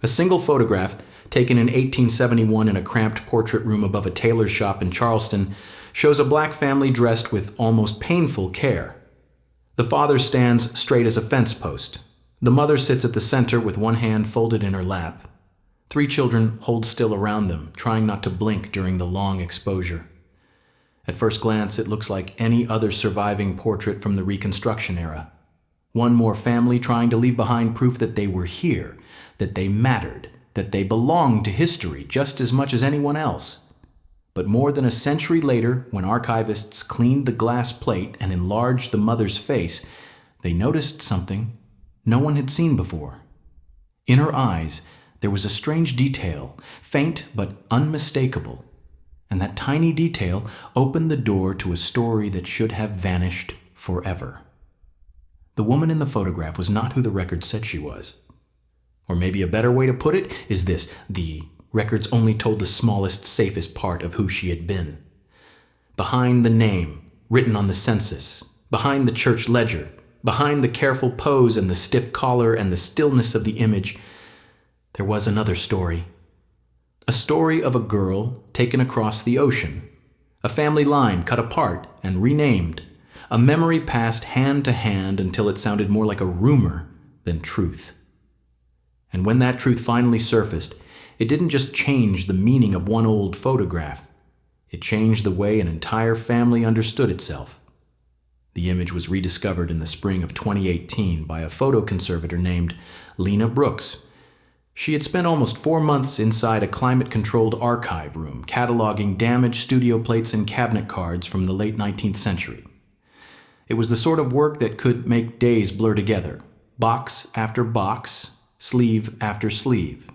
A single photograph, taken in 1871 in a cramped portrait room above a tailor's shop in Charleston, shows a black family dressed with almost painful care. The father stands straight as a fence post. The mother sits at the center with one hand folded in her lap. 3 children hold still around them, trying not to blink during the long exposure. At first glance, it looks like any other surviving portrait from the Reconstruction era. One more family trying to leave behind proof that they were here, that they mattered, that they belonged to history just as much as anyone else. But more than a century later, when archivists cleaned the glass plate and enlarged the mother's face, they noticed something no one had seen before. In her eyes, there was a strange detail, faint but unmistakable, and that tiny detail opened the door to a story that should have vanished forever. The woman in the photograph was not who the record said she was. Or maybe a better way to put it is this: the records only told the smallest, safest part of who she had been. Behind the name, written on the census, behind the church ledger, behind the careful pose and the stiff collar and the stillness of the image, there was another story. A story of a girl taken across the ocean, a family line cut apart and renamed, a memory passed hand to hand until it sounded more like a rumor than truth. And when that truth finally surfaced, it didn't just change the meaning of one old photograph. It changed the way an entire family understood itself. The image was rediscovered in the spring of 2018 by a photo conservator named Lena Brooks. She had spent almost 4 months inside a climate-controlled archive room, cataloging damaged studio plates and cabinet cards from the late 19th century. It was the sort of work that could make days blur together, box after box, sleeve after sleeve.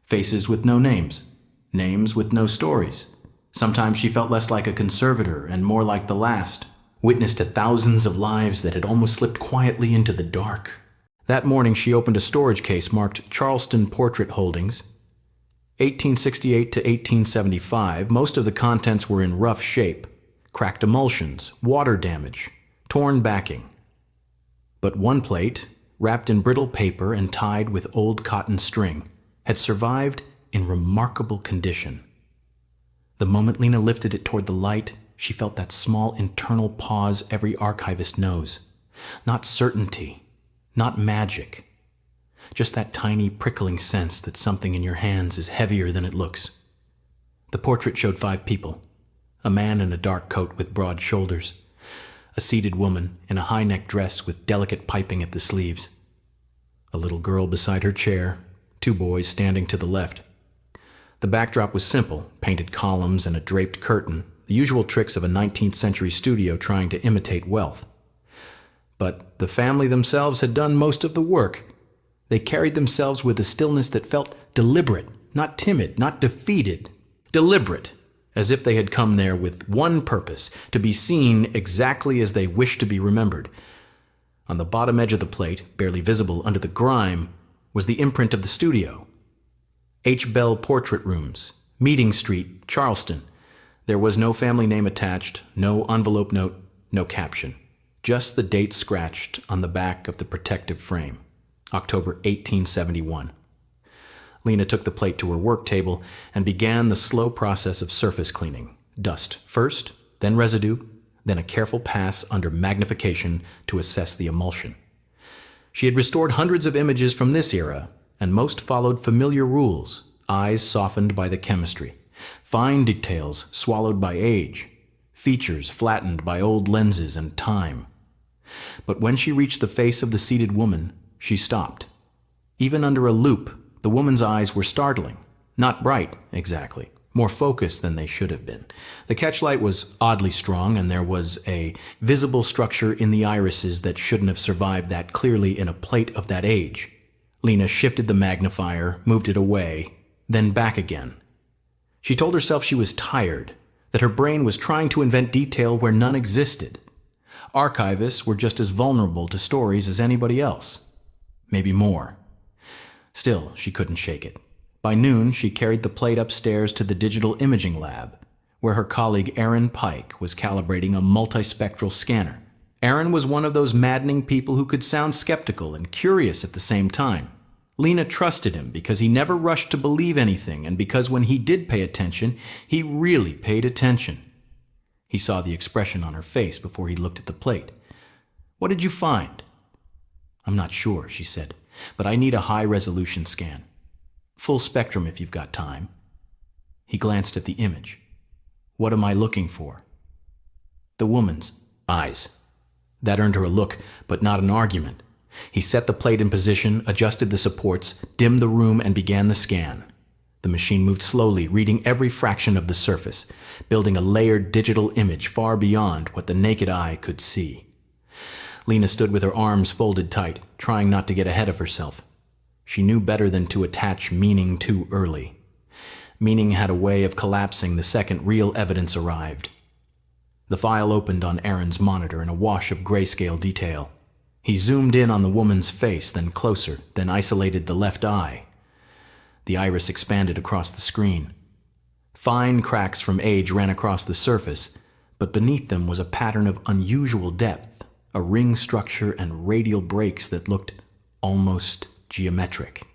Faces with no names, names with no stories. Sometimes she felt less like a conservator and more like the last, witness to thousands of lives that had almost slipped quietly into the dark. That morning she opened a storage case marked Charleston Portrait Holdings. 1868 to 1875, most of the contents were in rough shape, cracked emulsions, water damage, torn backing. But one plate, wrapped in brittle paper and tied with old cotton string, had survived in remarkable condition. The moment Lena lifted it toward the light, she felt that small internal pause every archivist knows. Not certainty, not magic, just that tiny prickling sense that something in your hands is heavier than it looks. The portrait showed 5 people: a man in a dark coat with broad shoulders, a seated woman in a high-neck dress with delicate piping at the sleeves, a little girl beside her chair, 2 boys standing to the left. The backdrop was simple: painted columns and a draped curtain, the usual tricks of a 19th century studio trying to imitate wealth. But the family themselves had done most of the work. They carried themselves with a stillness that felt deliberate, not timid, not defeated. Deliberate, as if they had come there with one purpose: to be seen exactly as they wished to be remembered. On the bottom edge of the plate, barely visible under the grime, was the imprint of the studio. H. Bell Portrait Rooms, Meeting Street, Charleston. There was no family name attached, no envelope note, no caption. Just the date scratched on the back of the protective frame, October 1871. Lena took the plate to her work table and began the slow process of surface cleaning. Dust first, then residue, then a careful pass under magnification to assess the emulsion. She had restored hundreds of images from this era, and most followed familiar rules, eyes softened by the chemistry, fine details swallowed by age, features flattened by old lenses and time. But when she reached the face of the seated woman, she stopped. Even under a loupe, the woman's eyes were startling. Not bright, exactly. More focused than they should have been. The catchlight was oddly strong, and there was a visible structure in the irises that shouldn't have survived that clearly in a plate of that age. Lena shifted the magnifier, moved it away, then back again. She told herself she was tired, that her brain was trying to invent detail where none existed. Archivists were just as vulnerable to stories as anybody else. Maybe more. Still, she couldn't shake it. By noon, she carried the plate upstairs to the digital imaging lab, where her colleague Aaron Pike was calibrating a multispectral scanner. Aaron was one of those maddening people who could sound skeptical and curious at the same time. Lena trusted him because he never rushed to believe anything, and because when he did pay attention, he really paid attention. He saw the expression on her face before he looked at the plate. "What did you find?" "I'm not sure," she said, "but I need a high-resolution scan. Full spectrum if you've got time." He glanced at the image. "What am I looking for?" The woman's eyes. That earned her a look, but not an argument. He set the plate in position, adjusted the supports, dimmed the room, and began the scan. The machine moved slowly, reading every fraction of the surface, building a layered digital image far beyond what the naked eye could see. Lena stood with her arms folded tight, trying not to get ahead of herself. She knew better than to attach meaning too early. Meaning had a way of collapsing the second real evidence arrived. The file opened on Aaron's monitor in a wash of grayscale detail. He zoomed in on the woman's face, then closer, then isolated the left eye. The iris expanded across the screen. Fine cracks from age ran across the surface, but beneath them was a pattern of unusual depth, a ring structure and radial breaks that looked almost geometric.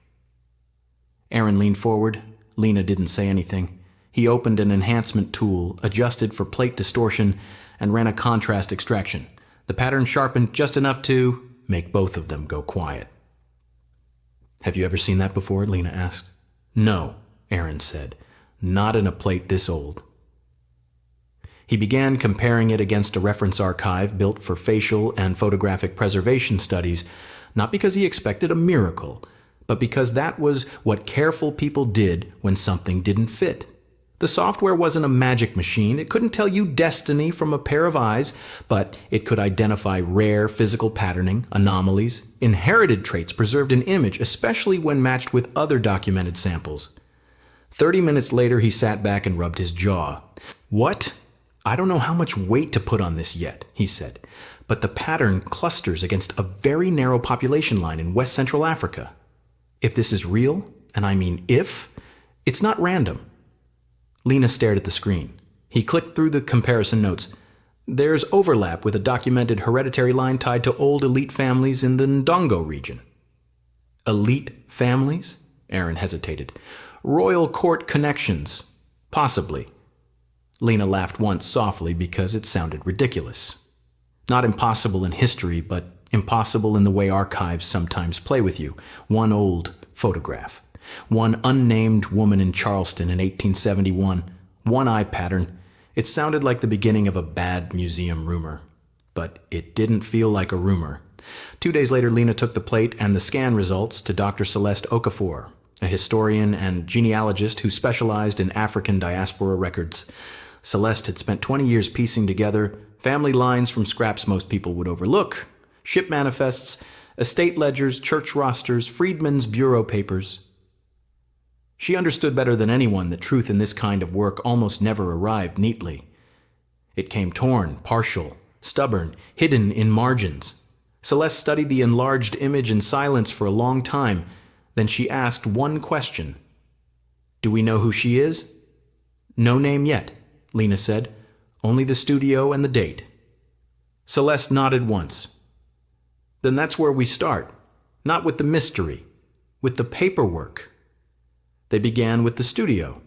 Aaron leaned forward. Lena didn't say anything. He opened an enhancement tool, adjusted for plate distortion, and ran a contrast extraction. The pattern sharpened just enough to make both of them go quiet. "Have you ever seen that before?" Lena asked. "No," Aaron said. "Not in a plate this old." He began comparing it against a reference archive built for facial and photographic preservation studies, not because he expected a miracle, but because that was what careful people did when something didn't fit. The software wasn't a magic machine. It couldn't tell you destiny from a pair of eyes, but it could identify rare physical patterning, anomalies, inherited traits preserved in image, especially when matched with other documented samples. 30 minutes later, he sat back and rubbed his jaw. "What? I don't know how much weight to put on this yet," he said, "but the pattern clusters against a very narrow population line in West Central Africa. If this is real, and I mean if, it's not random." Lena stared at the screen. He clicked through the comparison notes. "There's overlap with a documented hereditary line tied to old elite families in the Ndongo region." "Elite families?" Aaron hesitated. "Royal court connections? Possibly." Lena laughed once softly because it sounded ridiculous. Not impossible in history, but impossible in the way archives sometimes play with you. One old photograph. One unnamed woman in Charleston in 1871. One eye pattern. It sounded like the beginning of a bad museum rumor. But it didn't feel like a rumor. 2 days later, Lena took the plate and the scan results to Dr. Celeste Okafor, a historian and genealogist who specialized in African diaspora records. Celeste had spent 20 years piecing together family lines from scraps most people would overlook, ship manifests, estate ledgers, church rosters, freedmen's bureau papers. She understood better than anyone that truth in this kind of work almost never arrived neatly. It came torn, partial, stubborn, hidden in margins. Celeste studied the enlarged image in silence for a long time. Then she asked one question. "Do we know who she is?" "No name yet," Lena said. "Only the studio and the date." Celeste nodded once. "Then that's where we start. Not with the mystery, with the paperwork." They began with the studio.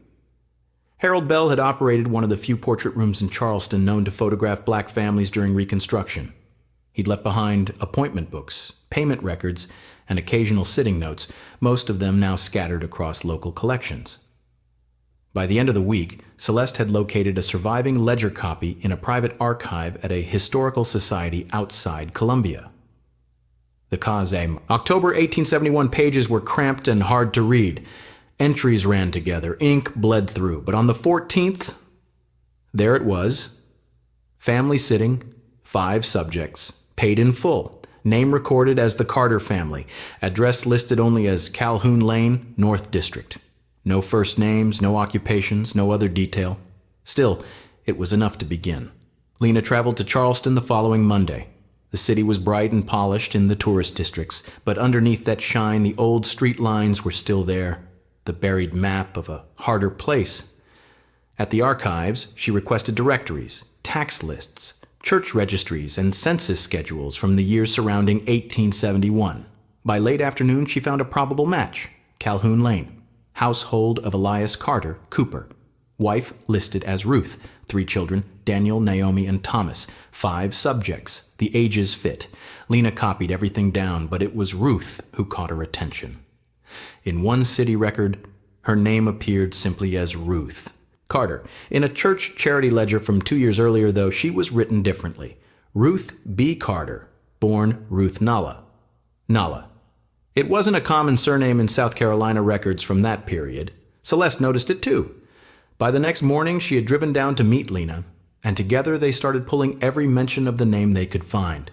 Harold Bell had operated one of the few portrait rooms in Charleston known to photograph black families during Reconstruction. He'd left behind appointment books, payment records, and occasional sitting notes, most of them now scattered across local collections. By the end of the week, Celeste had located a surviving ledger copy in a private archive at a historical society outside Columbia. The Kazem October 1871 pages were cramped and hard to read. Entries ran together, ink bled through, but on the 14th, there it was. Family sitting, 5 subjects, paid in full, name recorded as the Carter family, address listed only as Calhoun Lane, North District. No first names, no occupations, no other detail. Still, it was enough to begin. Lena traveled to Charleston the following Monday. The city was bright and polished in the tourist districts, but underneath that shine the old street lines were still there. The buried map of a harder place. At the archives, she requested directories, tax lists, church registries, and census schedules from the years surrounding 1871. By late afternoon, she found a probable match: Calhoun Lane, household of Elias Carter, Cooper. Wife listed as Ruth. 3 children: Daniel, Naomi, and Thomas. 5 subjects. The ages fit. Lena copied everything down, but it was Ruth who caught her attention. In one city record, her name appeared simply as Ruth Carter. In a church charity ledger from 2 years earlier, though, she was written differently: Ruth B. Carter, born Ruth Nalla. Nalla. It wasn't a common surname in South Carolina records from that period. Celeste noticed it too. By the next morning, she had driven down to meet Lena, and together they started pulling every mention of the name they could find.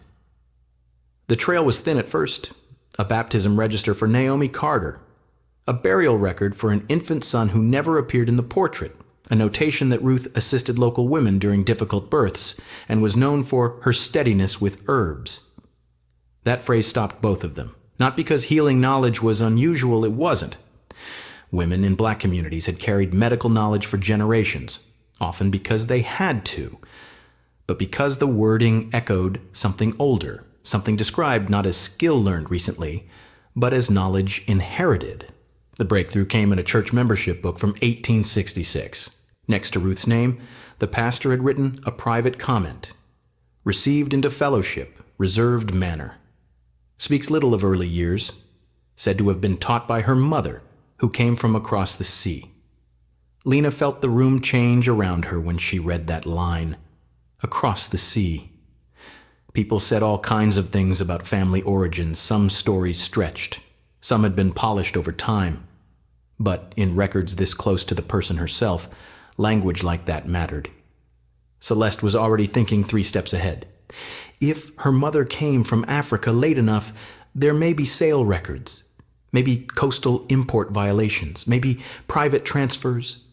The trail was thin at first: a baptism register for Naomi Carter, a burial record for an infant son who never appeared in the portrait, a notation that Ruth assisted local women during difficult births and was known for her steadiness with herbs. That phrase stopped both of them. Not because healing knowledge was unusual, it wasn't. Women in black communities had carried medical knowledge for generations, often because they had to, but because the wording echoed something older, something described not as skill learned recently, but as knowledge inherited. The breakthrough came in a church membership book from 1866. Next to Ruth's name, the pastor had written a private comment: received into fellowship, reserved manner. Speaks little of early years, said to have been taught by her mother, who came from across the sea. Lena felt the room change around her when she read that line: across the sea. People said all kinds of things about family origins, some stories stretched, some had been polished over time. But in records this close to the person herself, language like that mattered. Celeste was already thinking 3 steps ahead. If her mother came from Africa late enough, there may be sale records, maybe coastal import violations, maybe private transfers.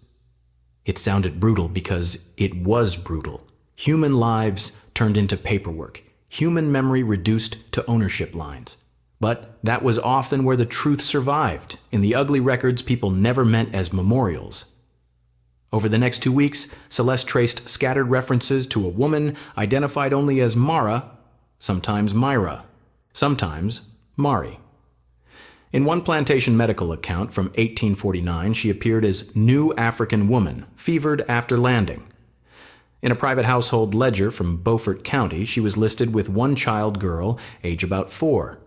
It sounded brutal because it was brutal. Human lives turned into paperwork, human memory reduced to ownership lines. But that was often where the truth survived, in the ugly records people never meant as memorials. Over the next 2 weeks, Celeste traced scattered references to a woman identified only as Mara, sometimes Myra, sometimes Mari. In one plantation medical account from 1849, she appeared as New African Woman, fevered after landing. In a private household ledger from Beaufort County, she was listed with 1 child girl, age about 4.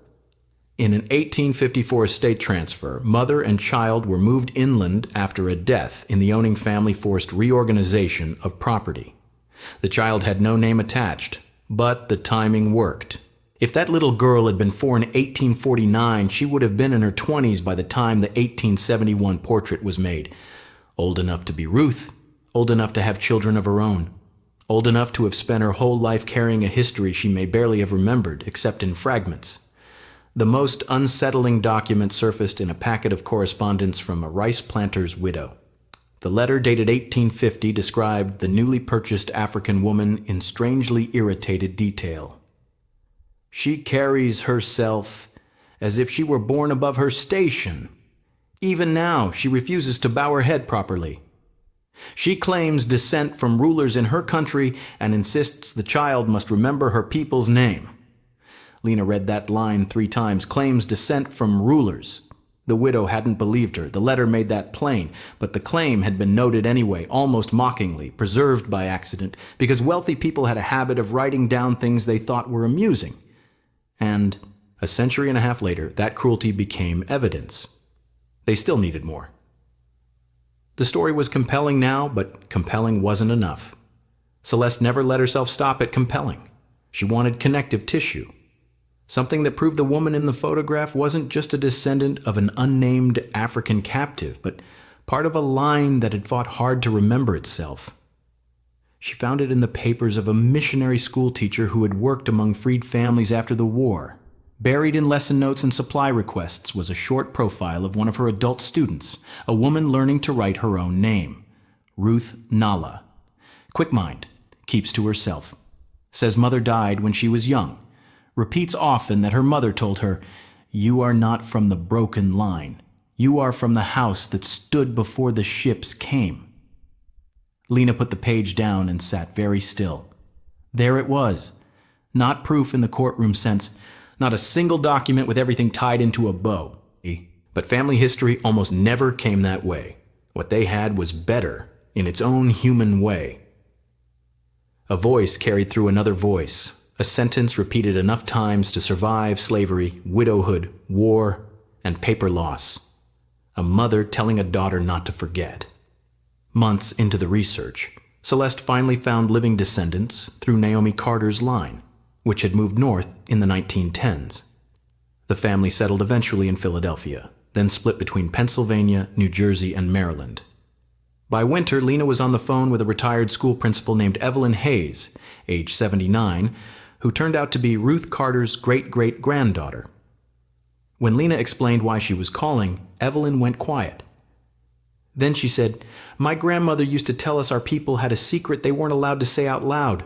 In an 1854 estate transfer, mother and child were moved inland after a death in the owning family forced reorganization of property. The child had no name attached, but the timing worked. If that little girl had been 4 in 1849, she would have been in her 20s by the time the 1871 portrait was made. Old enough to be Ruth, old enough to have children of her own, old enough to have spent her whole life carrying a history she may barely have remembered, except in fragments. The most unsettling document surfaced in a packet of correspondence from a rice planter's widow. The letter, dated 1850, described the newly purchased African woman in strangely irritated detail. She carries herself as if she were born above her station. Even now, she refuses to bow her head properly. She claims descent from rulers in her country and insists the child must remember her people's name. Lena read that line 3 times: claims descent from rulers. The widow hadn't believed her. The letter made that plain, but the claim had been noted anyway, almost mockingly, preserved by accident, because wealthy people had a habit of writing down things they thought were amusing. And a century and a half later, that cruelty became evidence. They still needed more. The story was compelling now, but compelling wasn't enough. Celeste never let herself stop at compelling. She wanted connective tissue. Something that proved the woman in the photograph wasn't just a descendant of an unnamed African captive, but part of a line that had fought hard to remember itself. She found it in the papers of a missionary school teacher who had worked among freed families after the war. Buried in lesson notes and supply requests was a short profile of one of her adult students, a woman learning to write her own name: Ruth Nalla. Quick mind, keeps to herself. Says mother died when she was young. Repeats often that her mother told her, "You are not from the broken line. You are from the house that stood before the ships came." Lena put the page down and sat very still. There it was. Not proof in the courtroom sense, Not a single document with everything tied into a bow. But family history almost never came that way. What they had was better in its own human way. A voice carried through another voice, a sentence repeated enough times to survive slavery, widowhood, war, and paper loss. A mother telling a daughter not to forget. Months into the research, Celeste finally found living descendants through Naomi Carter's line, which had moved north in the 1910s. The family settled eventually in Philadelphia, then split between Pennsylvania, New Jersey, and Maryland. By winter, Lena was on the phone with a retired school principal named Evelyn Hayes, age 79, who turned out to be Ruth Carter's great-great-granddaughter. When Lena explained why she was calling, Evelyn went quiet. Then she said, "My grandmother used to tell us our people had a secret they weren't allowed to say out loud."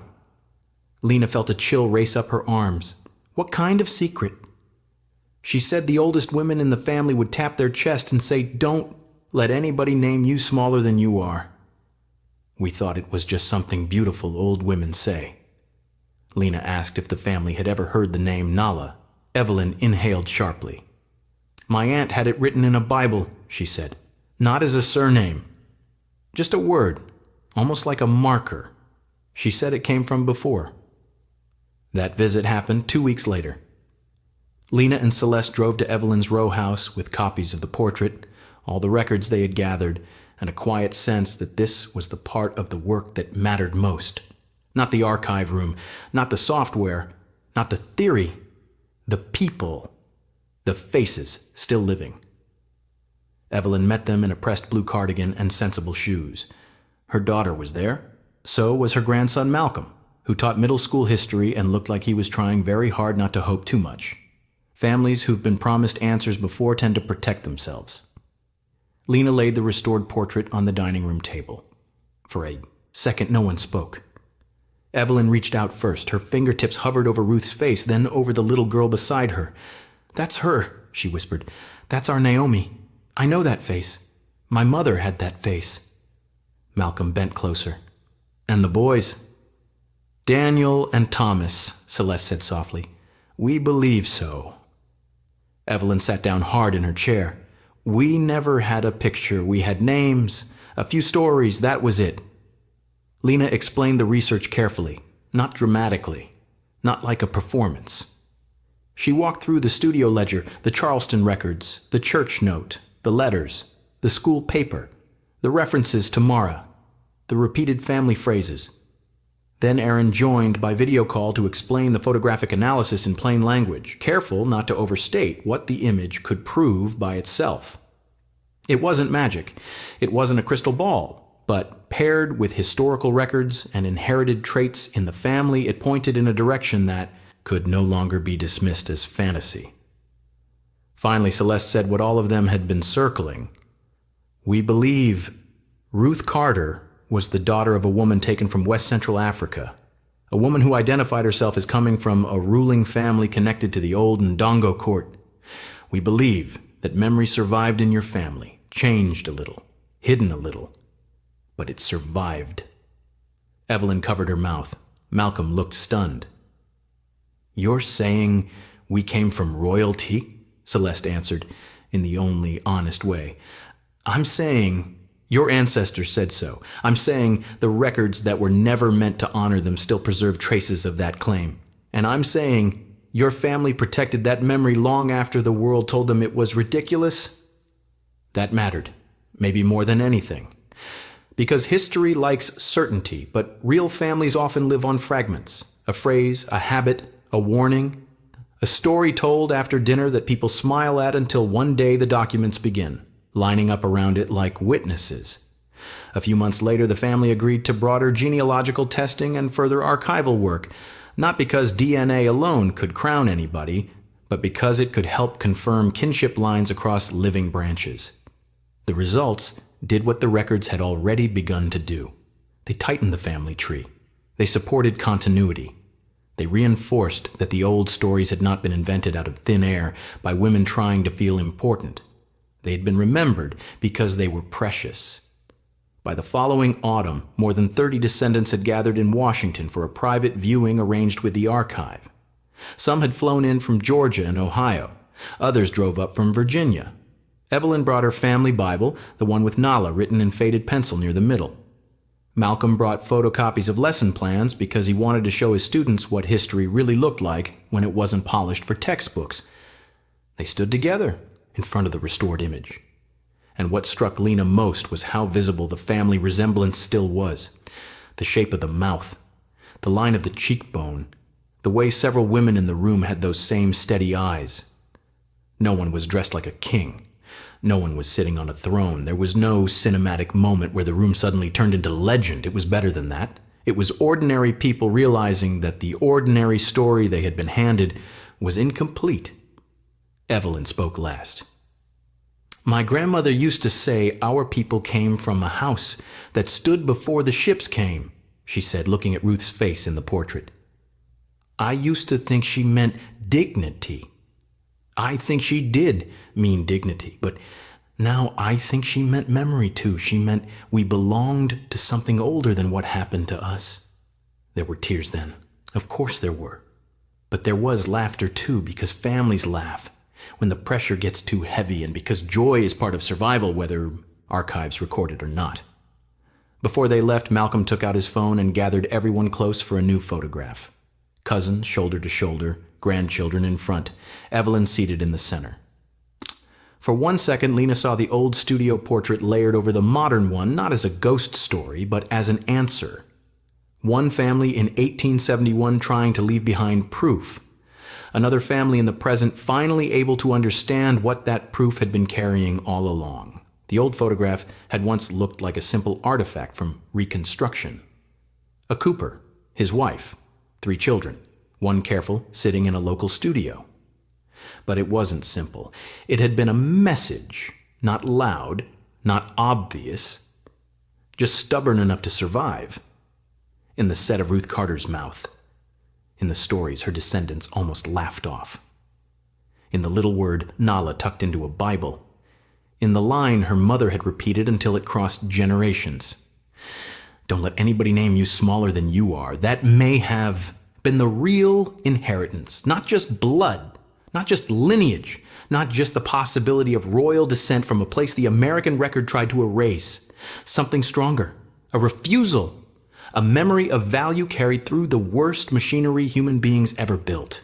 Lena felt a chill race up her arms. What kind of secret? She said the oldest women in the family would tap their chest and say, "Don't let anybody name you smaller than you are." We thought it was just something beautiful old women say. Lena asked if the family had ever heard the name Nala. Evelyn inhaled sharply. "My aunt had it written in a Bible," she said. "Not as a surname. Just a word, almost like a marker. She said it came from before." That visit happened 2 weeks later. Lena and Celeste drove to Evelyn's row house with copies of the portrait, all the records they had gathered, and a quiet sense that this was the part of the work that mattered most. Not the archive room, not the software, not the theory, the people, the faces still living. Evelyn met them in a pressed blue cardigan and sensible shoes. Her daughter was there. So was her grandson Malcolm, who taught middle school history and looked like he was trying very hard not to hope too much. Families who've been promised answers before tend to protect themselves. Lena laid the restored portrait on the dining room table. For a second, no one spoke. Evelyn reached out first. Her fingertips hovered over Ruth's face, then over the little girl beside her. "That's her," she whispered. "That's our Naomi. I know that face. My mother had that face." Malcolm bent closer. "And the boys?" "Daniel and Thomas," Celeste said softly. "We believe so." Evelyn sat down hard in her chair. "We never had a picture. We had names, a few stories, that was it." Lena explained the research carefully, not dramatically, not like a performance. She walked through the studio ledger, the Charleston records, the church note, the letters, the school paper, the references to Mara, the repeated family phrases. Then Aaron joined by video call to explain the photographic analysis in plain language, careful not to overstate what the image could prove by itself. It wasn't magic. It wasn't a crystal ball, but paired with historical records and inherited traits in the family, it pointed in a direction that could no longer be dismissed as fantasy. Finally, Celeste said what all of them had been circling. "We believe Ruth Carter was the daughter of a woman taken from West Central Africa, a woman who identified herself as coming from a ruling family connected to the old Ndongo court. We believe that memory survived in your family, changed a little, hidden a little, but it survived." Evelyn covered her mouth. Malcolm looked stunned. "You're saying we came from royalty?" Celeste answered, in the only honest way. "I'm saying your ancestors said so. I'm saying the records that were never meant to honor them still preserve traces of that claim. And I'm saying your family protected that memory long after the world told them it was ridiculous. That mattered, maybe more than anything. Because history likes certainty, but real families often live on fragments. A phrase, a habit, a warning, a story told after dinner that people smile at until one day the documents begin, lining up around it like witnesses. A few months later, the family agreed to broader genealogical testing and further archival work, not because DNA alone could crown anybody, but because it could help confirm kinship lines across living branches. The results did what the records had already begun to do. They tightened the family tree. They supported continuity. They reinforced that the old stories had not been invented out of thin air by women trying to feel important. They had been remembered because they were precious. By the following autumn, more than 30 descendants had gathered in Washington for a private viewing arranged with the archive. Some had flown in from Georgia and Ohio. Others drove up from Virginia. Evelyn brought her family Bible, the one with Nala written in faded pencil near the middle. Malcolm brought photocopies of lesson plans because he wanted to show his students what history really looked like when it wasn't polished for textbooks. They stood together in front of the restored image. And what struck Lena most was how visible the family resemblance still was. The shape of the mouth, the line of the cheekbone, the way several women in the room had those same steady eyes. No one was dressed like a king. No one was sitting on a throne. There was no cinematic moment where the room suddenly turned into legend. It was better than that. It was ordinary people realizing that the ordinary story they had been handed was incomplete. Evelyn spoke last. "My grandmother used to say our people came from a house that stood before the ships came," she said, looking at Ruth's face in the portrait. "I used to think she meant dignity. I think she did mean dignity, but now I think she meant memory too. She meant we belonged to something older than what happened to us." There were tears then. Of course there were. But there was laughter too, because families laugh when the pressure gets too heavy and because joy is part of survival, whether archives record it or not. Before they left, Malcolm took out his phone and gathered everyone close for a new photograph. Cousins shoulder to shoulder, grandchildren in front, Evelyn seated in the center. For 1 second, Lena saw the old studio portrait layered over the modern one, not as a ghost story, but as an answer. One family in 1871 trying to leave behind proof. Another family in the present finally able to understand what that proof had been carrying all along. The old photograph had once looked like a simple artifact from Reconstruction. A Cooper, his wife, 3 children, one careful, sitting in a local studio. But it wasn't simple. It had been a message, not loud, not obvious, just stubborn enough to survive. In the set of Ruth Carter's mouth. In the stories her descendants almost laughed off. In the little word Nala tucked into a Bible. In the line her mother had repeated until it crossed generations. "Don't let anybody name you smaller than you are." That may have been the real inheritance, not just blood, not just lineage, not just the possibility of royal descent from a place the American record tried to erase. Something stronger, a refusal, a memory of value carried through the worst machinery human beings ever built.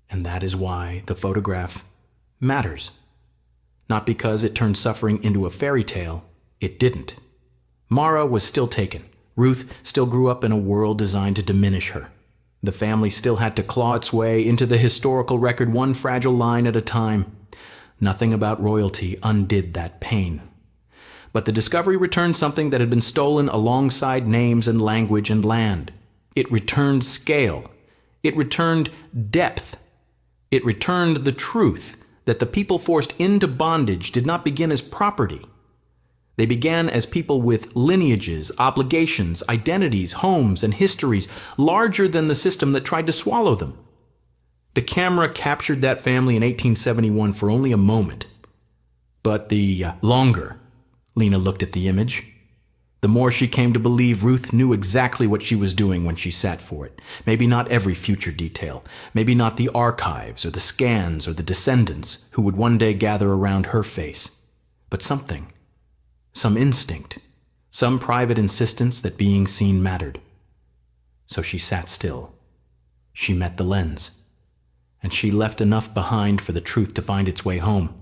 And that is why the photograph matters. Not because it turned suffering into a fairy tale. It didn't. Mara was still taken. Ruth still grew up in a world designed to diminish her. The family still had to claw its way into the historical record one fragile line at a time. Nothing about royalty undid that pain. But the discovery returned something that had been stolen alongside names and language and land. It returned scale. It returned depth. It returned the truth that the people forced into bondage did not begin as property. They began as people with lineages, obligations, identities, homes, and histories larger than the system that tried to swallow them. The camera captured that family in 1871 for only a moment. But the longer Lena looked at the image, the more she came to believe Ruth knew exactly what she was doing when she sat for it. Maybe not every future detail. Maybe not the archives or the scans or the descendants who would one day gather around her face. But something. Some instinct. Some private insistence that being seen mattered. So she sat still. She met the lens. And she left enough behind for the truth to find its way home.